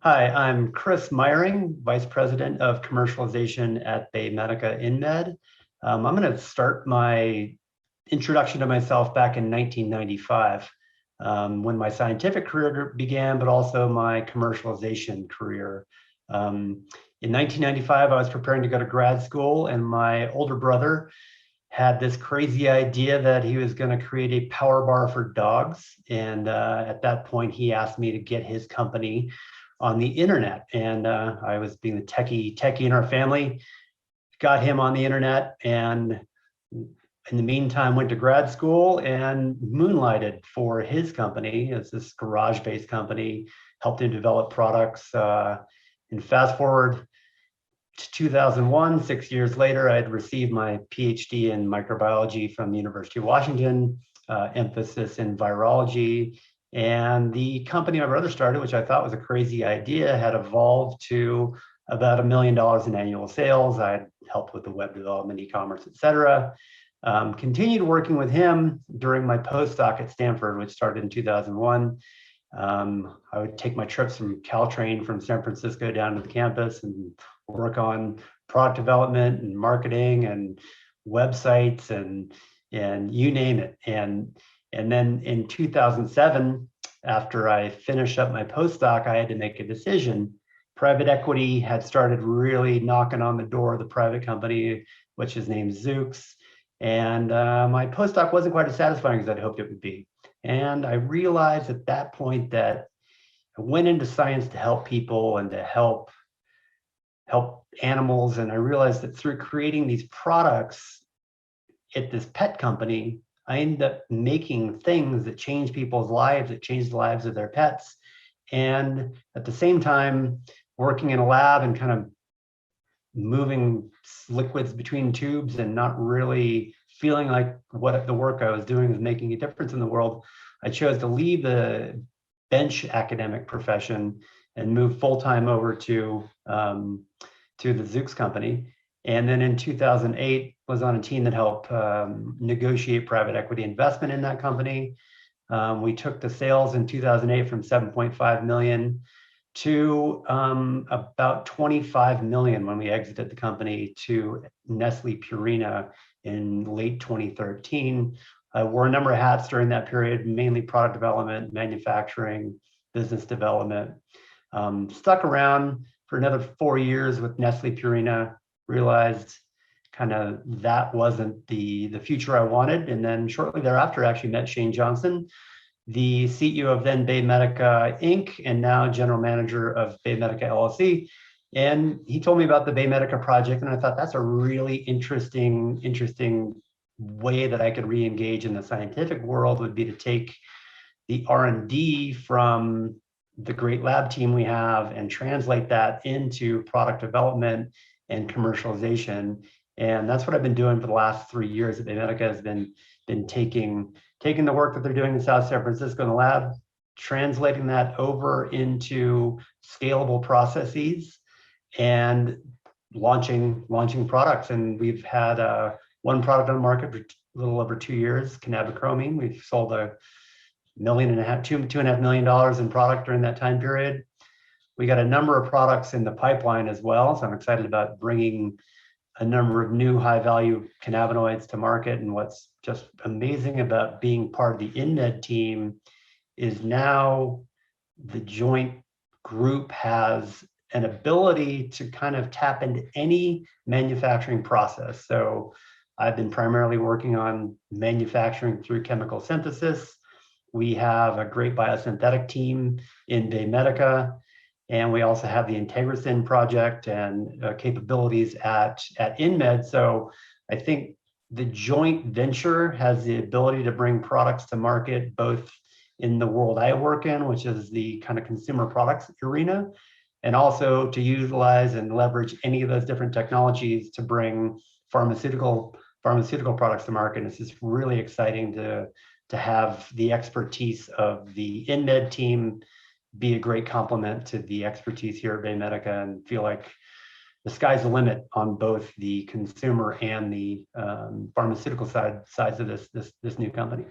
Hi, I'm Chris Meiering, Vice President of Commercialization at BayMedica InMed. I'm going to start my introduction to myself back in 1995, when my scientific career began, but also my commercialization career. In 1995, I was preparing to go to grad school, and my older brother had this crazy idea that he was going to create a power bar for dogs. And at that point, he asked me to get his company on the internet. And I was being the techie in our family, got him on the internet, and in the meantime went to grad school and moonlighted for his company as this garage-based company, helped him develop products. And fast forward to 2001, 6 years later, I had received my PhD in microbiology from the University of Washington, emphasis in virology. And the company my brother started, which I thought was a crazy idea, had evolved to about $1 million in annual sales. I had helped with the web development, e-commerce, et cetera. Continued working with him during my postdoc at Stanford, which started in 2001. I would take my trips from Caltrain from San Francisco down to the campus and work on product development and marketing and websites and you name it. And then in 2007, after I finished up my postdoc, I had to make a decision. Private equity had started really knocking on the door of the private company, which is named Zoox. And my postdoc wasn't quite as satisfying as I'd hoped it would be. And I realized at that point that I went into science to help people and to help animals. And I realized that through creating these products at this pet company, I ended up making things that change people's lives, that change the lives of their pets. And at the same time, working in a lab and kind of moving liquids between tubes and not really feeling like what the work I was doing was making a difference in the world, I chose to leave the bench academic profession and move full-time over to the Zoox company. And then in 2008, was on a team that helped negotiate private equity investment in that company. We took the sales in 2008 from 7.5 million to about 25 million when we exited the company to Nestle Purina in late 2013. I wore a number of hats during that period, mainly product development, manufacturing, business development. Stuck around for another 4 years with Nestle Purina, realized kind of that wasn't the future I wanted. And then shortly thereafter, I actually met Shane Johnson, the CEO of then BayMedica Inc. and now general manager of BayMedica LLC. And he told me about the BayMedica project. And I thought that's a really interesting way that I could re-engage in the scientific world, would be to take the R&D from the great lab team we have and translate that into product development and commercialization. And that's what I've been doing for the last 3 years. BayMedica has been taking the work that they're doing in South San Francisco in the lab, translating that over into scalable processes and launching products. And we've had one product on the market for a little over 2 years, cannabichromene. We've sold $2.5 million in product during that time period. We got a number of products in the pipeline as well. So I'm excited about bringing a number of new high-value cannabinoids to market. And what's just amazing about being part of the InMed team is now the joint group has an ability to kind of tap into any manufacturing process. So I've been primarily working on manufacturing through chemical synthesis. We have a great biosynthetic team in BayMedica. And we also have the IntegraSyn project and capabilities at InMed. So I think the joint venture has the ability to bring products to market, both in the world I work in, which is the kind of consumer products arena, and also to utilize and leverage any of those different technologies to bring pharmaceutical products to market. And it's just really exciting to have the expertise of the InMed team be a great complement to the expertise here at BayMedica, and feel like the sky's the limit on both the consumer and the pharmaceutical sides of this new company.